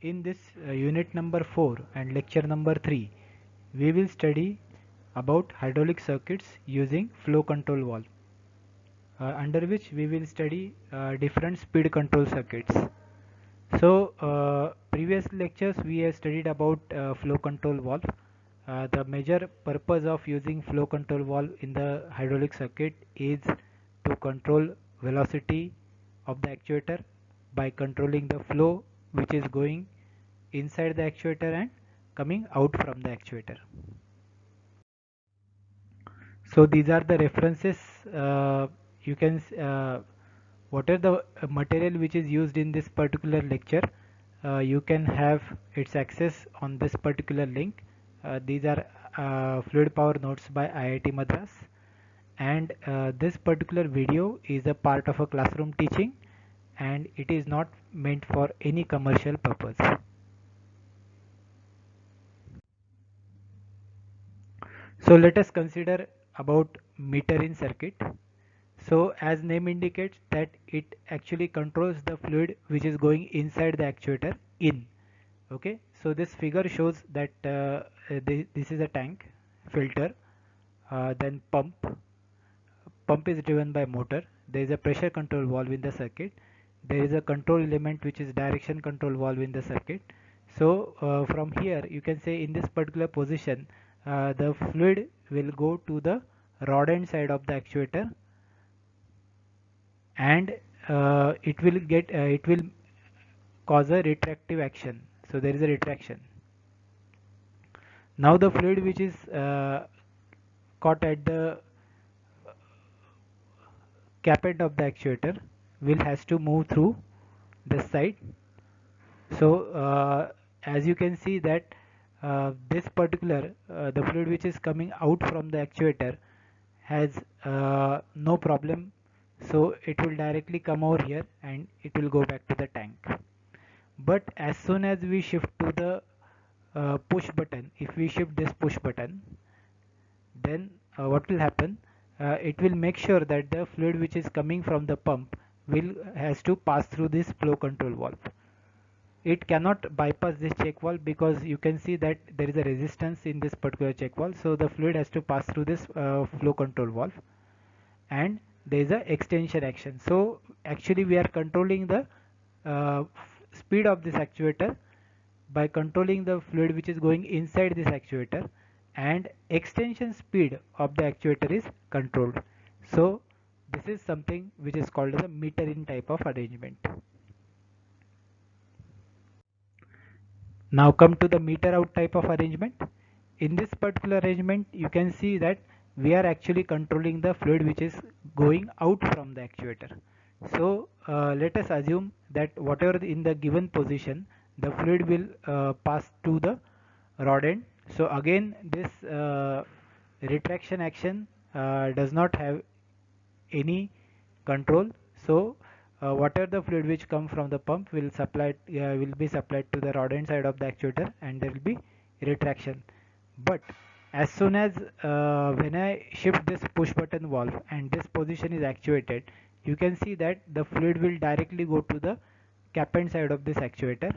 In this unit number 4 and lecture number 3, we will study about hydraulic circuits using flow control valve, under which we will study different speed control circuits. So, previous lectures we have studied about flow control valve. The major purpose of using flow control valve in the hydraulic circuit is to control velocity of the actuator by controlling the flow which is going inside the actuator and coming out from the actuator. So these are the references. You can what are the material which is used in this particular lecture. You can have its access on this particular link. These are fluid power notes by IIT Madras, and this particular video is a part of a classroom teaching and it is not meant for any commercial purpose. So let us consider about meter in circuit. So as name indicates that it actually controls the fluid which is going inside the actuator in. Okay, so this figure shows that this is a tank, filter, then pump. Pump is driven by motor. There is a pressure control valve in the circuit. There is a control element which is direction control valve in the circuit. So from here you can say in this particular position the fluid will go to the rod end side of the actuator, and it will cause a retractive action. So there is a retraction. Now the fluid which is caught at the cap end of the actuator will has to move through this side. So as you can see that this particular the fluid which is coming out from the actuator has no problem, so it will directly come over here and it will go back to the tank. But as soon as we shift to the push button, if we shift this push button, then what will happen, it will make sure that the fluid which is coming from the pump has to pass through this flow control valve. It cannot bypass this check valve because you can see that there is a resistance in this particular check valve, so the fluid has to pass through this flow control valve, and there is a extension action. So actually we are controlling the speed of this actuator by controlling the fluid which is going inside this actuator, and extension speed of the actuator is controlled. So this is something which is called as a meter in type of arrangement. Now come to the meter out type of arrangement. In this particular arrangement you can see that we are actually controlling the fluid which is going out from the actuator. So let us assume that whatever in the given position the fluid will pass to the rod end. So again this retraction action does not have any control. So whatever the fluid which come from the pump will be supplied to the rod end side of the actuator, and there will be retraction. But as soon as when I shift this push button valve and this position is actuated, you can see that the fluid will directly go to the cap end side of this actuator,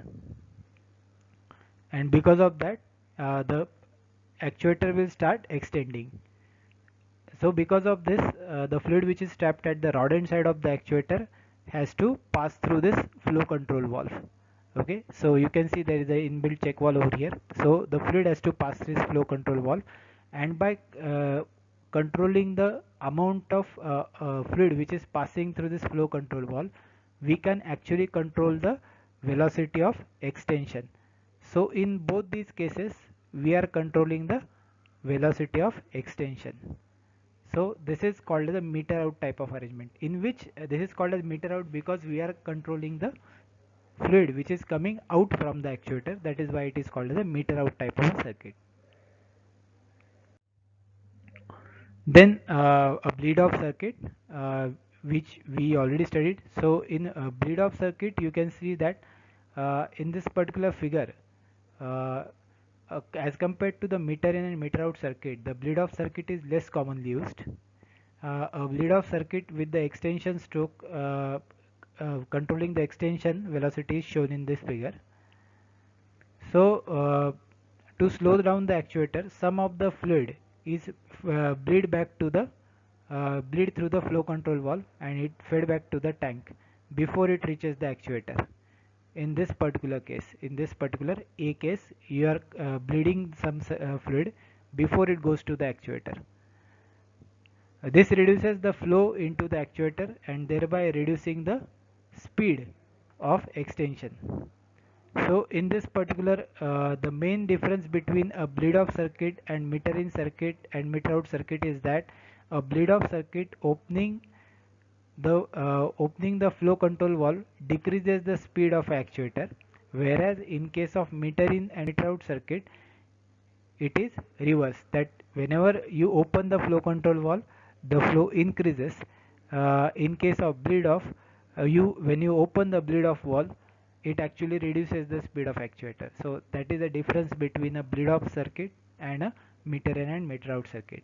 and because of that the actuator will start extending. So because of this the fluid which is trapped at the rod end side of the actuator has to pass through this flow control valve. Okay, so you can see there is a inbuilt check valve over here. So the fluid has to pass through this flow control valve, and by controlling the amount of fluid which is passing through this flow control valve, we can actually control the velocity of extension. So in both these cases we are controlling the velocity of extension. So this is called as a meter out type of arrangement, in which this is called as meter out because we are controlling the fluid which is coming out from the actuator. That is why it is called as a meter out type of a circuit. Then a bleed off circuit, which we already studied. So in a bleed off circuit you can see that in this particular figure, as compared to the meter in and meter out circuit, the bleed off circuit is less commonly used. A bleed off circuit with the extension stroke controlling the extension velocity is shown in this figure. So to slow down the actuator, some of the fluid is bleed back to the bleed through the flow control valve and it fed back to the tank before it reaches the actuator. In this particular case, in this particular A case, you are bleeding some fluid before it goes to the actuator. This reduces the flow into the actuator and thereby reducing the speed of extension. So in this particular, the main difference between a bleed off circuit and meter in circuit and meter out circuit is that a bleed off circuit opening the flow control valve decreases the speed of actuator, whereas in case of meter in and meter out circuit, it is reverse, that whenever you open the flow control valve, the flow increases. In case of bleed off, when you open the bleed off valve, it actually reduces the speed of actuator. So that is the difference between a bleed off circuit and a meter in and meter out circuit.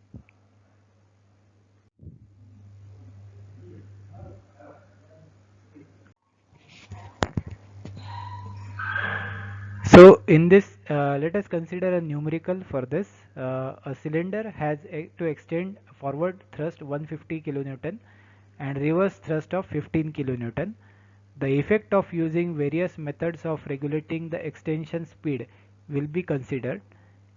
So in this, let us consider a numerical for this. A cylinder has to extend forward thrust 150 kilonewton and reverse thrust of 15 kilonewton. The effect of using various methods of regulating the extension speed will be considered.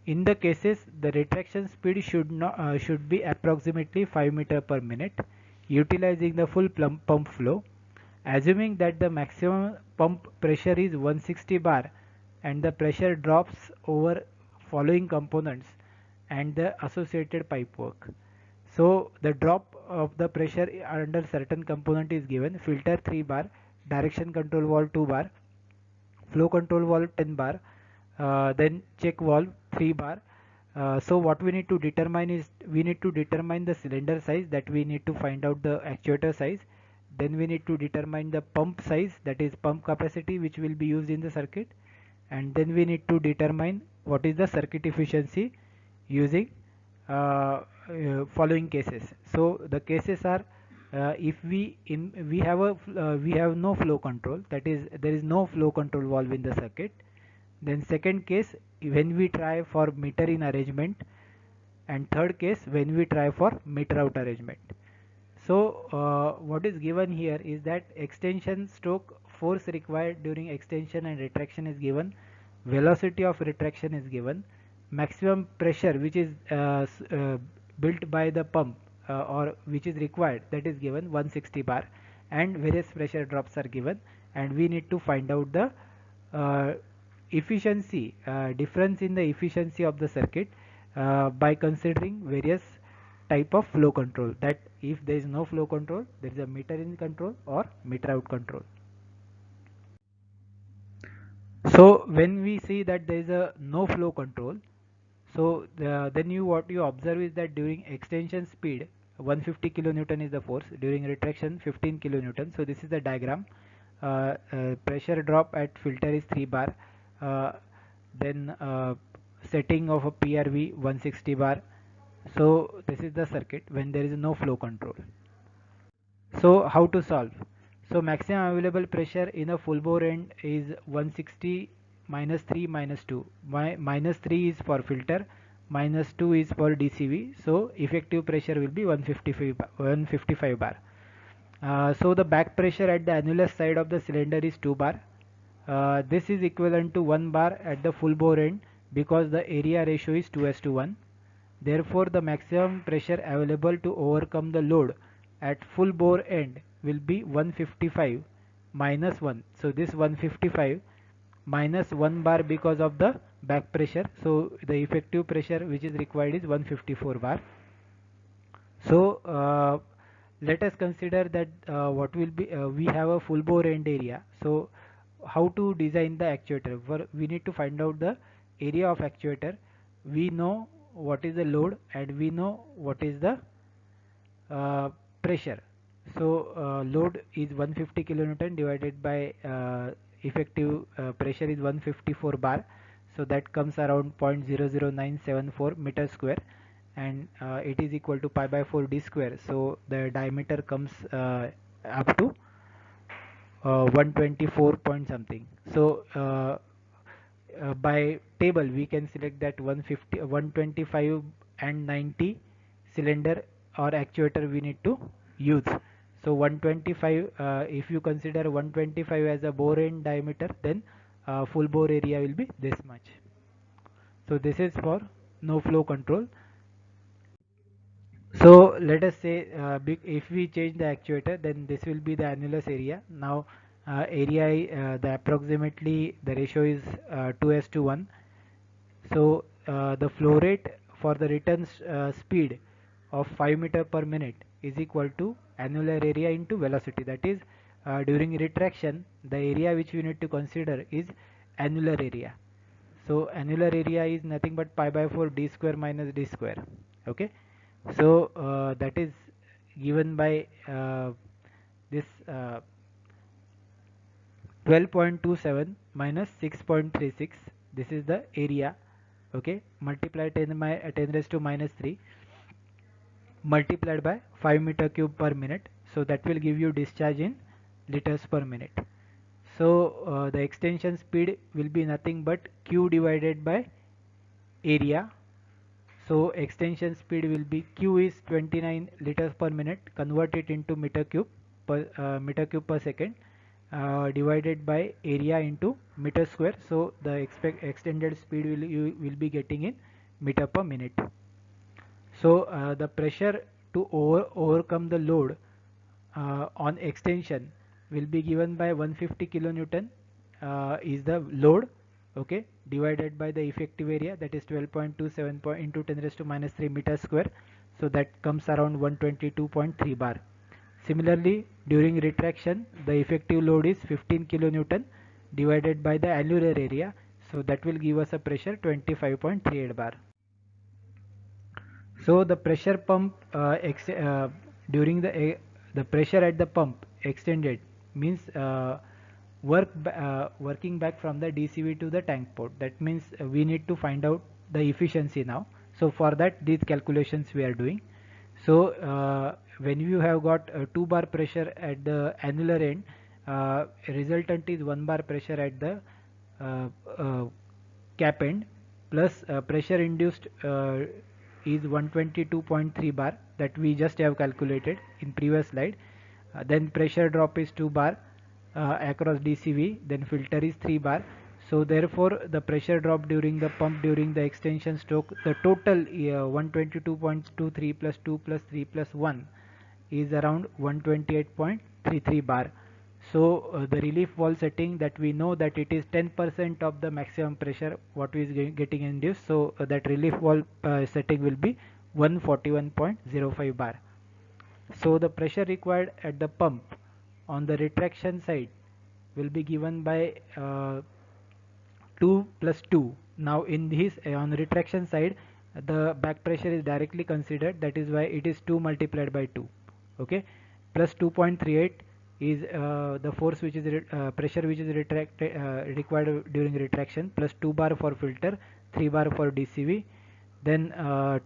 In the cases, the retraction speed should be approximately 5 meter per minute, utilizing the full pump flow. Assuming that the maximum pump pressure is 160 bar and the pressure drops over following components and the associated pipe work. So the drop of the pressure under certain component is given: filter 3 bar, direction control valve 2 bar, flow control valve 10 bar, then check valve 3 bar. So what we need to determine is, we need to determine the cylinder size, that we need to find out the actuator size. Then we need to determine the pump size, that is pump capacity, which will be used in the circuit. And then we need to determine what is the circuit efficiency using following cases. So the cases are, if we have no flow control, that is there is no flow control valve in the circuit. Then second case, when we try for meter in arrangement, and third case when we try for meter out arrangement. So what is given here is that extension stroke force required during extension and retraction is given, velocity of retraction is given, maximum pressure which is built by the pump or which is required, that is given 160 bar, and various pressure drops are given, and we need to find out the uh, efficiency, difference in the efficiency of the circuit by considering various type of flow control, that if there is no flow control, there is a meter in control or meter out control. So when we see that there is a no flow control, so then what you observe is that during extension speed 150 kilonewton is the force, during retraction 15 kilonewton. So this is the diagram. Pressure drop at filter is 3 bar, uh, then setting of a PRV 160 bar. So this is the circuit when there is no flow control. So how to solve? So maximum available pressure in a full bore end is 160 minus 3 minus 2. Minus 3 is for filter, minus 2 is for DCV. So effective pressure will be 155 bar. So the back pressure at the annulus side of the cylinder is 2 bar. This is equivalent to 1 bar at the full bore end because the area ratio is 2:1. Therefore, the maximum pressure available to overcome the load at full bore end will be 155 minus 1. So this 155 minus 1 bar because of the back pressure. So the effective pressure which is required is 154 bar. So let us consider that what will be, we have a full bore end area. So how to design the actuator? We need to find out the area of actuator. We know what is the load and we know what is the pressure. So load is 150 kilonewton divided by effective pressure is 154 bar. So that comes around 0.00974 meter square, and it is equal to pi by 4 d square. So the diameter comes up to 124 point something. So by table we can select that 150, 125 and 90 cylinder or actuator we need to use. So 125, if you consider 125 as a bore end diameter, then full bore area will be this much. So this is for no flow control. So let us say if we change the actuator, then this will be the annulus area. Now area, the approximately the ratio is 2:1. So the flow rate for the return speed of 5 meter per minute is equal to annular area into velocity. That is, during retraction, the area which we need to consider is annular area. So annular area is nothing but pi by 4 d square minus d square. Okay. So that is given by this 12.27 minus 6.36. This is the area. Okay, multiply 10 raised to minus 3 multiplied by 5 meter cube per minute. So that will give you discharge in liters per minute. So the extension speed will be nothing but q divided by area. So extension speed will be q is 29 liters per minute. Convert it into meter cube per second. Divided by area into meter square. So the extended speed you will be getting in meter per minute. So the pressure to overcome the load on extension will be given by 150 kilonewton is the load, okay, divided by the effective area, that is 12.27 into 10 raised to minus 3 meter square. So that comes around 122.3 bar. Similarly, during retraction, the effective load is 15 kilonewton divided by the annular area. So that will give us a pressure 25.38 bar. So the pressure pump during the pressure at the pump extended means working back from the DCV to the tank port. That means we need to find out the efficiency now. So for that, these calculations we are doing. So when you have got 2 bar pressure at the annular end, resultant is 1 bar pressure at the cap end, plus pressure induced is 122.3 bar that we just have calculated in previous slide. Then pressure drop is 2 bar across DCV, then filter is 3 bar. So therefore the pressure drop during the pump during the extension stroke, the total 122.23 plus 2 plus 3 plus 1 is around 128.33 bar. So the relief valve setting, that we know that it is 10% of the maximum pressure what is getting induced. So that relief valve setting will be 141.05 bar. So the pressure required at the pump on the retraction side will be given by 2 plus 2. Now in this on the retraction side, the back pressure is directly considered, that is why it is 2 multiplied by 2. Okay, plus 2.38 is the force which is pressure which is required during retraction, plus 2 bar for filter, 3 bar for DCV. Then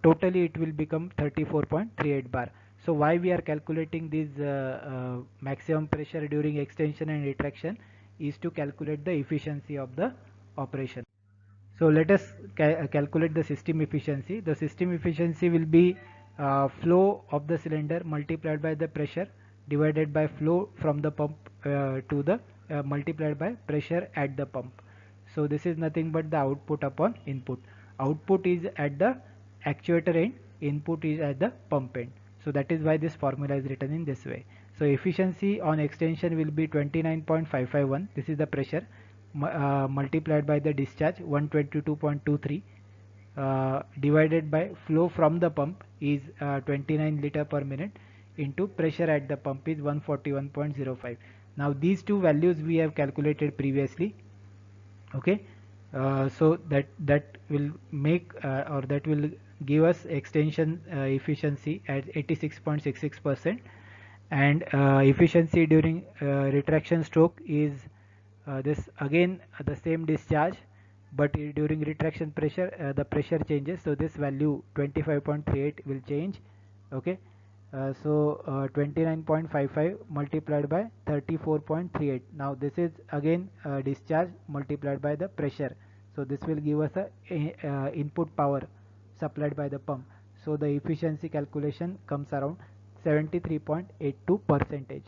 totally it will become 34.38 bar. So why we are calculating this maximum pressure during extension and retraction is to calculate the efficiency of the operation. So let us calculate the system efficiency. The system efficiency will be flow of the cylinder multiplied by the pressure divided by flow from the pump to the multiplied by pressure at the pump. So this is nothing but the output upon input. Output is at the actuator end, input is at the pump end. So that is why this formula is written in this way. So efficiency on extension will be 29.551. This is the pressure multiplied by the discharge 122.23 divided by flow from the pump is 29 liter per minute into pressure at the pump is 141.05. Now these two values we have calculated previously. Okay, so that will make or that will give us extension efficiency at 86.66%, and efficiency during retraction stroke is this again the same discharge, but during retraction pressure the pressure changes, so this value 25.38 will change. Okay, so 29.55 multiplied by 34.38. Now this is again discharge multiplied by the pressure. So this will give us a input power supplied by the pump. So the efficiency calculation comes around 73.82 percentage.